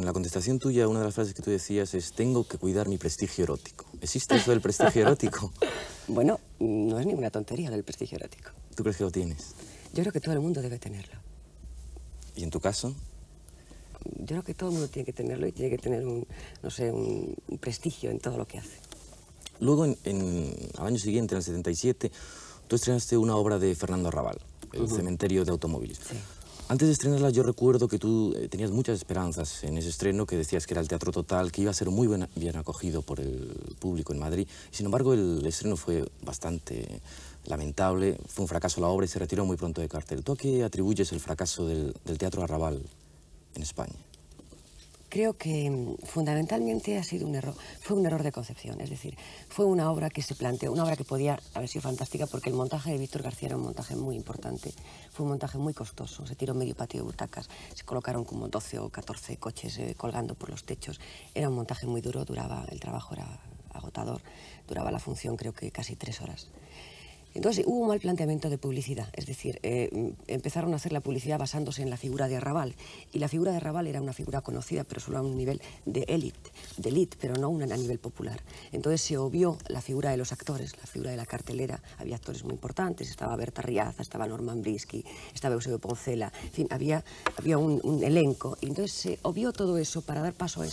la contestación tuya, una de las frases que tú decías es: tengo que cuidar mi prestigio erótico. ¿Existe eso del prestigio erótico? Bueno, no es ninguna tontería del prestigio erótico. ¿Tú crees que lo tienes? Yo creo que todo el mundo debe tenerlo. ¿Y en tu caso? Yo creo que todo el mundo tiene que tenerlo y tiene que tener no sé, un prestigio en todo lo que hace. Luego, al año siguiente, en el 77, tú estrenaste una obra de Fernando Arrabal, El cementerio de automóviles. Sí. Antes de estrenarla, yo recuerdo que tú tenías muchas esperanzas en ese estreno, que decías que era el Teatro Total, que iba a ser muy bien acogido por el público en Madrid. Y, sin embargo, el estreno fue bastante lamentable, fue un fracaso la obra y se retiró muy pronto de cartel. ¿Tú a qué atribuyes el fracaso del Teatro Arrabal en España? Creo que fundamentalmente ha sido un error, fue un error de concepción, es decir, fue una obra que se planteó, una obra que podía haber sido fantástica porque el montaje de Víctor García era un montaje muy importante, fue un montaje muy costoso, se tiró medio patio de butacas, se colocaron como 12 o 14 coches colgando por los techos, era un montaje muy duro, el trabajo era agotador, duraba la función creo que casi 3 horas. Entonces hubo un mal planteamiento de publicidad, es decir, empezaron a hacer la publicidad basándose en la figura de Arrabal, y la figura de Arrabal era una figura conocida, pero solo a un nivel de élite, pero no a nivel popular. Entonces se obvió la figura de los actores, la figura de la cartelera, había actores muy importantes, estaba Berta Riaza, estaba Norman Brisky, estaba Eusebio Poncela, en fin, había un elenco, y entonces se obvió todo eso para dar paso a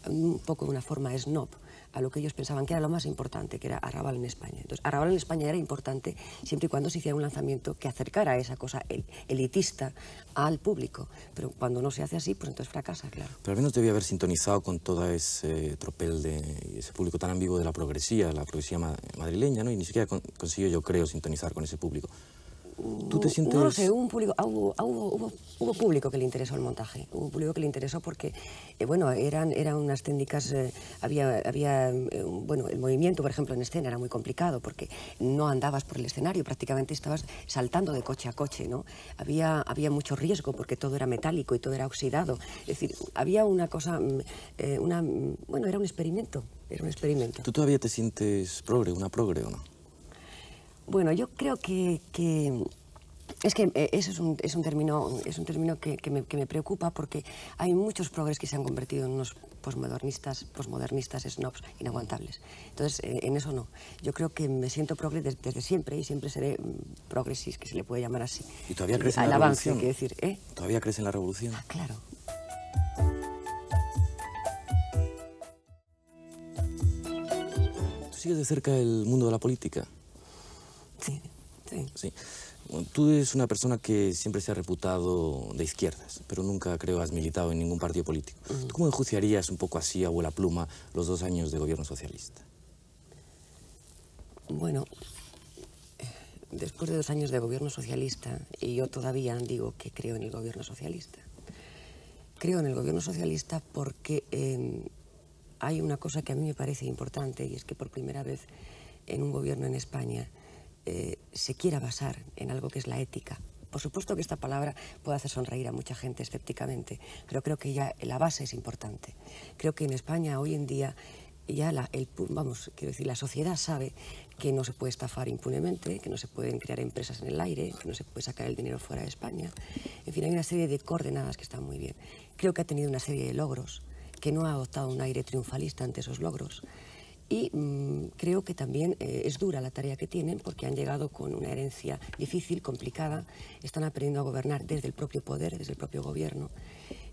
un poco de una forma snob, a lo que ellos pensaban que era lo más importante, que era Arrabal en España. Entonces, Arrabal en España era importante siempre y cuando se hiciera un lanzamiento que acercara esa cosa elitista al público. Pero cuando no se hace así, pues entonces fracasa, claro. Pero al menos debía haber sintonizado con todo ese tropel ese público tan ambiguo de la progresía madrileña, ¿no? Y ni siquiera consiguió, yo creo, sintonizar con ese público. ¿Tú te sientes...? No lo sé, hubo público que le interesó el montaje, hubo público que le interesó porque, bueno, eran unas técnicas, bueno, el movimiento, por ejemplo, en escena era muy complicado porque no andabas por el escenario, prácticamente estabas saltando de coche a coche, ¿no? Había mucho riesgo porque todo era metálico y todo era oxidado, es decir, había una cosa, bueno, era un experimento, ¿Tú todavía te sientes una progre o no? Bueno, yo creo que es que eso es un término que me preocupa porque hay muchos progres que se han convertido en unos posmodernistas, snobs inaguantables. Entonces, en eso no. Yo creo que me siento progre desde siempre y siempre seré progresis, que se le puede llamar así. ¿Y todavía crees en la revolución? Quiero decir, ¿Todavía crees en la revolución? Ah, claro. ¿Tú sigues de cerca el mundo de la política? Sí. Tú eres una persona que siempre se ha reputado de izquierdas, pero nunca, creo, has militado en ningún partido político. ¿Tú cómo enjuiciarías un poco así, a vuela pluma, los 2 años de gobierno socialista? Bueno, después de 2 años de gobierno socialista, y yo todavía digo que creo en el gobierno socialista. Creo en el gobierno socialista porque hay una cosa que a mí me parece importante, y es que por primera vez en un gobierno en España se quiera basar en algo que es la ética. Por supuesto que esta palabra puede hacer sonreír a mucha gente escépticamente, pero creo que ya la base es importante. Creo que en España hoy en día ya la sociedad sabe que no se puede estafar impunemente, que no se pueden crear empresas en el aire, que no se puede sacar el dinero fuera de España. En fin, hay una serie de coordenadas que están muy bien. Creo que ha tenido una serie de logros, que no ha adoptado un aire triunfalista ante esos logros. Y creo que también es dura la tarea que tienen porque han llegado con una herencia difícil, complicada, están aprendiendo a gobernar desde el propio poder, desde el propio gobierno.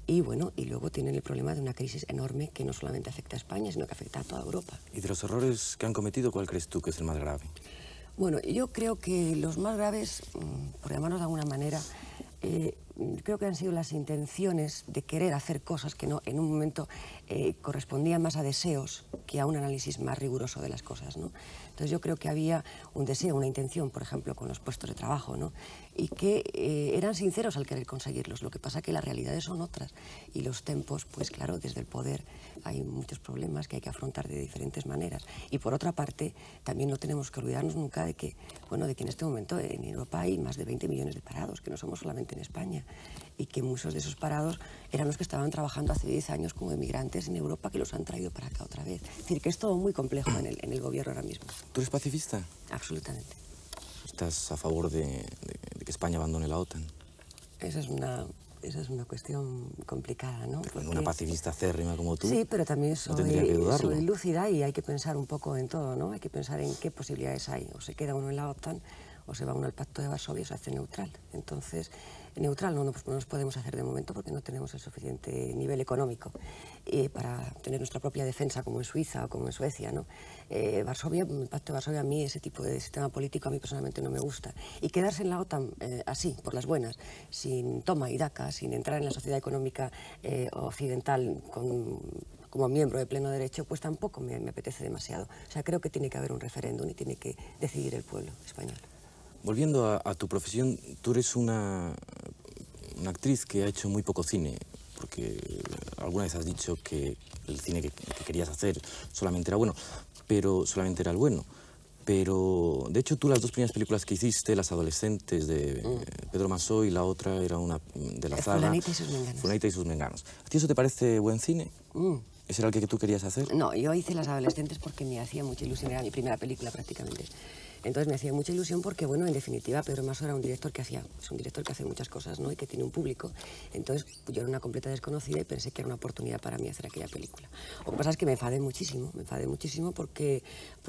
Y bueno, y luego tienen el problema de una crisis enorme que no solamente afecta a España, sino que afecta a toda Europa. ¿Y de los errores que han cometido, cuál crees tú que es el más grave? Bueno, yo creo que los más graves, por llamarlos de alguna manera, creo que han sido las intenciones de querer hacer cosas que no, en un momento correspondían más a deseos que a un análisis más riguroso de las cosas, ¿no? Entonces yo creo que había un deseo, una intención, por ejemplo, con los puestos de trabajo, ¿no? Y que eran sinceros al querer conseguirlos. Lo que pasa es que las realidades son otras y los tempos, pues claro, desde el poder hay muchos problemas que hay que afrontar de diferentes maneras. Y por otra parte, también no tenemos que olvidarnos nunca de que, bueno, de que en este momento en Europa hay más de 20 millones de parados, que no somos solamente en España, y que muchos de esos parados eran los que estaban trabajando hace 10 años como emigrantes en Europa, que los han traído para acá otra vez. Es decir, que es todo muy complejo en el gobierno ahora mismo. ¿Tú eres pacifista? Absolutamente. ¿Estás a favor de que España abandone la OTAN? Esa es esa es una cuestión complicada, ¿no? Porque una pacifista acérrima como tú, sí, pero también no tendría que dudarlo. soy lúcida y hay que pensar un poco en todo, ¿no? Hay que pensar en qué posibilidades hay. O se queda uno en la OTAN, o se va uno al Pacto de Varsovia o se hace neutral. Entonces, neutral no nos podemos hacer de momento porque no tenemos el suficiente nivel económico para tener nuestra propia defensa como en Suiza o como en Suecia, ¿no? Varsovia, el Pacto de Varsovia, a mí ese tipo de sistema político a mí personalmente no me gusta. Y quedarse en la OTAN así, por las buenas, sin toma y daca, sin entrar en la sociedad económica occidental como miembro de pleno derecho, pues tampoco me apetece demasiado. O sea, creo que tiene que haber un referéndum y tiene que decidir el pueblo español. Volviendo a tu profesión, tú eres una actriz que ha hecho muy poco cine, porque alguna vez has dicho que el cine que querías hacer solamente era bueno, pero solamente era el bueno. Pero, de hecho, tú las dos primeras películas que hiciste, Las adolescentes de Pedro Masó y la otra era una de la saga... Fulanita y sus menganos. Fulanita y sus menganos. ¿A ti eso te parece buen cine? ¿Ese era el que tú querías hacer? No, yo hice Las adolescentes porque me hacía mucha ilusión, era mi primera película prácticamente. Entonces me hacía mucha ilusión porque, bueno, en definitiva, Pedro Masó era un director que es un director que hace muchas cosas, ¿no? Y que tiene un público. Entonces yo era una completa desconocida y pensé que era una oportunidad para mí hacer aquella película. Lo que pasa es que me enfadé muchísimo porque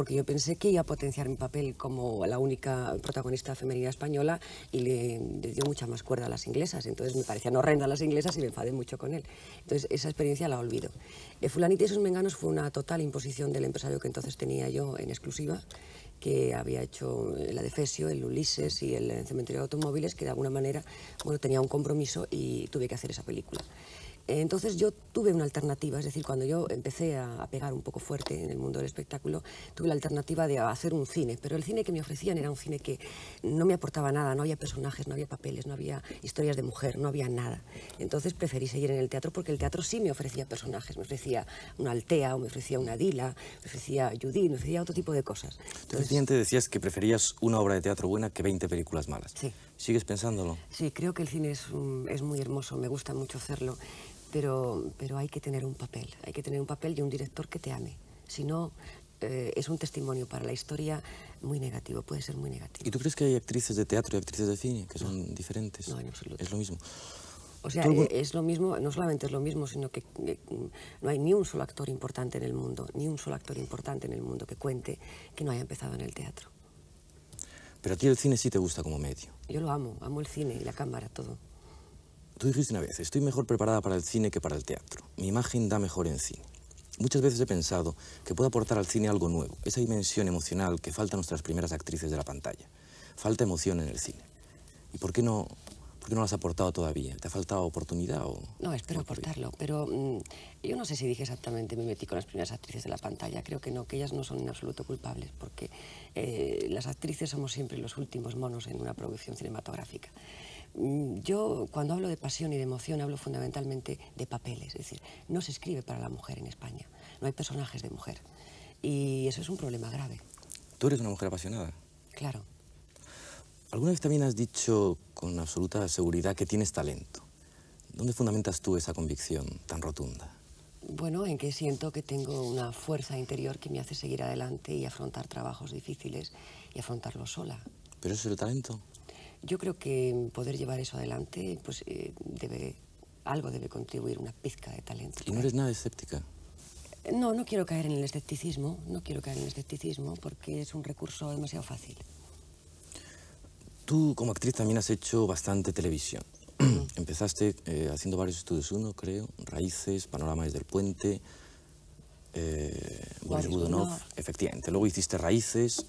yo pensé que iba a potenciar mi papel como la única protagonista femenina española y le dio mucha más cuerda a las inglesas. Entonces me parecían horrendas las inglesas y me enfadé mucho con él. Entonces esa experiencia la olvido. Fulanita y sus menganos fue una total imposición del empresario que entonces tenía yo en exclusiva, que había hecho la de Fesio, el Ulises y el Cementerio de Automóviles, que de alguna manera, bueno, tenía un compromiso y tuve que hacer esa película. Entonces yo tuve una alternativa, es decir, cuando yo empecé a pegar un poco fuerte en el mundo del espectáculo, tuve la alternativa de hacer un cine, pero el cine que me ofrecían era un cine que no me aportaba nada, no había personajes, no había papeles, no había historias de mujer, no había nada. Entonces preferí seguir en el teatro porque el teatro sí me ofrecía personajes, me ofrecía una Altea, o me ofrecía una Dila, me ofrecía Judith, me ofrecía otro tipo de cosas. Entonces, decías que preferías una obra de teatro buena que 20 películas malas. Sí. ¿Sigues pensándolo? Sí, creo que el cine es muy hermoso, me gusta mucho hacerlo. Pero hay que tener un papel y un director que te ame. Si no, es un testimonio para la historia muy negativo, puede ser muy negativo. ¿Y tú crees que hay actrices de teatro y actrices de cine que son diferentes? No, en absoluto. Es lo mismo. O sea, es lo mismo, no solamente es lo mismo, sino que no hay ni un solo actor importante en el mundo, que cuente que no haya empezado en el teatro. Pero a ti el cine sí te gusta como medio. Yo lo amo el cine y la cámara, todo. Tú dijiste una vez, estoy mejor preparada para el cine que para el teatro. Mi imagen da mejor en cine. Muchas veces he pensado que puedo aportar al cine algo nuevo, esa dimensión emocional que falta a nuestras primeras actrices de la pantalla. Falta emoción en el cine. ¿Y por qué no lo has aportado todavía? ¿Te ha faltado oportunidad o...? No, espero aportarlo, pero yo no sé si dije exactamente me metí con las primeras actrices de la pantalla. Creo que no, que ellas no son en absoluto culpables, porque las actrices somos siempre los últimos monos en una producción cinematográfica. Yo, cuando hablo de pasión y de emoción, hablo fundamentalmente de papeles. Es decir, no se escribe para la mujer en España. No hay personajes de mujer. Y eso es un problema grave. ¿Tú eres una mujer apasionada? Claro. ¿Alguna vez también has dicho con absoluta seguridad que tienes talento? ¿Dónde fundamentas tú esa convicción tan rotunda? Bueno, en que siento que tengo una fuerza interior que me hace seguir adelante y afrontar trabajos difíciles y afrontarlos sola. ¿Pero eso es el talento? Yo creo que poder llevar eso adelante, pues algo debe contribuir, una pizca de talento. ¿Y no eres nada escéptica? No, no quiero caer en el escepticismo, porque es un recurso demasiado fácil. Tú, como actriz, también has hecho bastante televisión. Empezaste haciendo varios estudios, creo, Raíces, Panorama desde el Puente, Boris Godunov, efectivamente. Luego hiciste Raíces.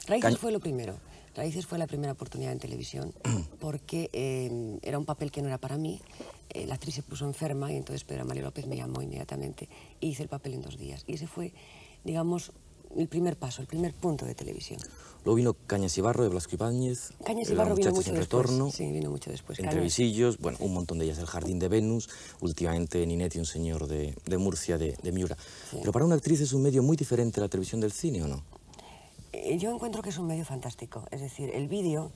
Raíces fue lo primero. Raíces fue la primera oportunidad en televisión porque era un papel que no era para mí. La actriz se puso enferma y entonces Pedro Amalio López me llamó inmediatamente e hice el papel en 2 días. Y ese fue, digamos, el primer paso, el primer punto de televisión. Luego vino Cañas y Barro de Blasco Ibáñez. Cañas y Barro vino mucho después. Retorno, sí, vino mucho después. Entre Visillos, bueno, un montón de ellas. El Jardín de Venus, últimamente Ninette y un señor de Murcia, de Miura. Sí. Pero para una actriz es un medio muy diferente a la televisión del cine, ¿o no? Yo encuentro que es un medio fantástico, es decir, el vídeo,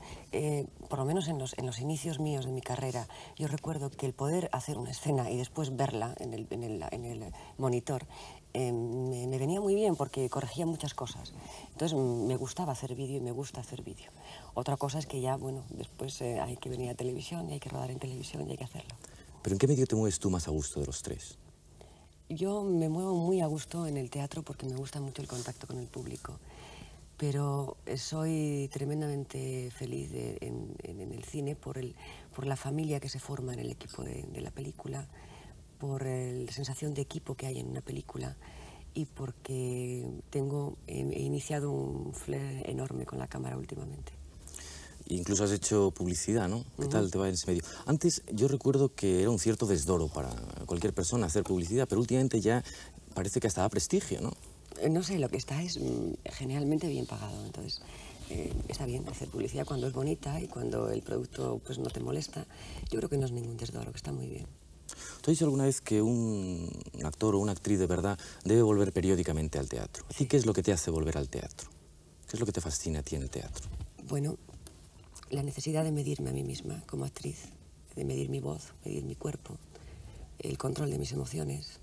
por lo menos en los inicios míos de mi carrera, yo recuerdo que el poder hacer una escena y después verla en el monitor me venía muy bien porque corregía muchas cosas. Entonces me gustaba hacer vídeo y me gusta hacer vídeo. Otra cosa es que ya, bueno, después hay que venir a televisión y hay que rodar en televisión y hay que hacerlo. Pero ¿en qué medio te mueves tú más a gusto de los tres? Yo me muevo muy a gusto en el teatro porque me gusta mucho el contacto con el público, pero soy tremendamente feliz en el cine por la familia que se forma en el equipo de la película, por la sensación de equipo que hay en una película y porque he iniciado un flair enorme con la cámara últimamente. Incluso has hecho publicidad, ¿no? ¿Qué tal te va en ese medio? Antes yo recuerdo que era un cierto desdoro para cualquier persona hacer publicidad, pero últimamente ya parece que hasta da prestigio, ¿no? No sé, lo que está es generalmente bien pagado, entonces está bien hacer publicidad cuando es bonita y cuando el producto pues, no te molesta. Yo creo que no es ningún desdoro, que está muy bien. ¿Tú has dicho alguna vez que un actor o una actriz de verdad debe volver periódicamente al teatro? ¿Y qué es lo que te hace volver al teatro? ¿Qué es lo que te fascina a ti en el teatro? Bueno, la necesidad de medirme a mí misma como actriz, de medir mi voz, medir mi cuerpo, el control de mis emociones.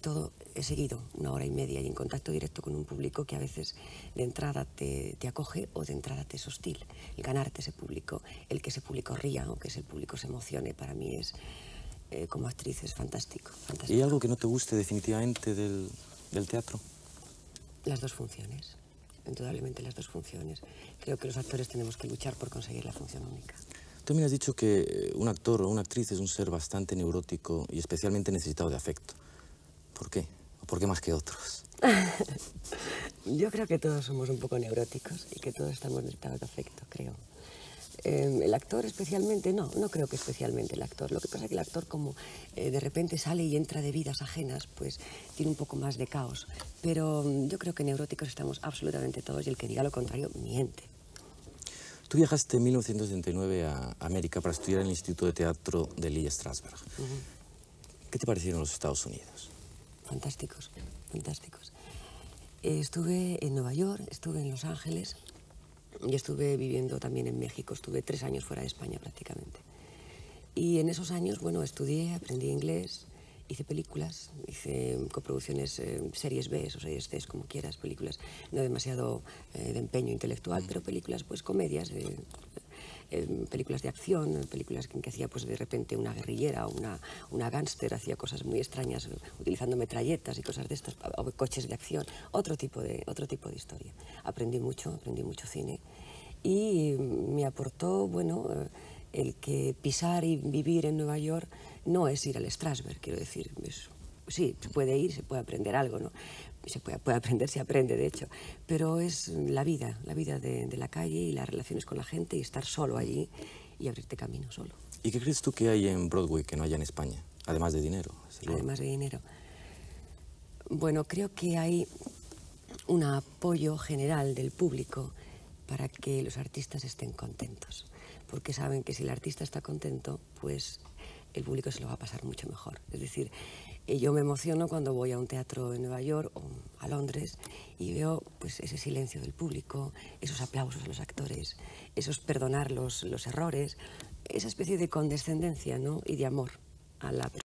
Todo he seguido 1 hora y media y en contacto directo con un público que a veces de entrada te acoge o de entrada te es hostil. El ganarte ese público, el que ese público ría o que ese público se emocione, para mí es, como actriz, es fantástico, fantástico. ¿Y hay algo que no te guste definitivamente del teatro? Las dos funciones, indudablemente las dos funciones. Creo que los actores tenemos que luchar por conseguir la función única. Tú también has dicho que un actor o una actriz es un ser bastante neurótico y especialmente necesitado de afecto. ¿Por qué? ¿O por qué más que otros? Yo creo que todos somos un poco neuróticos y que todos estamos necesitados de afecto, creo. El actor especialmente, no creo que especialmente el actor. Lo que pasa es que el actor como de repente sale y entra de vidas ajenas, pues tiene un poco más de caos. Pero yo creo que neuróticos estamos absolutamente todos y el que diga lo contrario miente. Tú viajaste en 1979 a América para estudiar en el Instituto de Teatro de Lee Strasberg. ¿Qué te parecieron los Estados Unidos? Fantásticos, fantásticos. Estuve en Nueva York, estuve en Los Ángeles y estuve viviendo también en México. Estuve 3 años fuera de España prácticamente. Y en esos años, bueno, estudié, aprendí inglés, hice películas, hice coproducciones, series B o series C, como quieras, películas no demasiado de empeño intelectual, pero películas, pues comedias, películas de acción, películas que hacía pues de repente una guerrillera o una gángster, hacía cosas muy extrañas utilizando metralletas y cosas de estas, o coches de acción, otro tipo de historia. Aprendí mucho cine y me aportó, bueno, el que pisar y vivir en Nueva York no es ir al Strasberg, quiero decir, sí, se puede ir, se puede aprender algo, ¿no? Se puede aprender, se aprende, de hecho, pero es la vida de la calle y las relaciones con la gente y estar solo allí y abrirte camino solo. ¿Y qué crees tú que hay en Broadway que no haya en España? Además de dinero. Además de dinero. Bueno, creo que hay un apoyo general del público para que los artistas estén contentos, porque saben que si el artista está contento, pues el público se lo va a pasar mucho mejor. Es decir, yo me emociono cuando voy a un teatro en Nueva York o a Londres y veo pues, ese silencio del público, esos aplausos a los actores, esos perdonar los errores, esa especie de condescendencia, ¿no? Y de amor a la persona.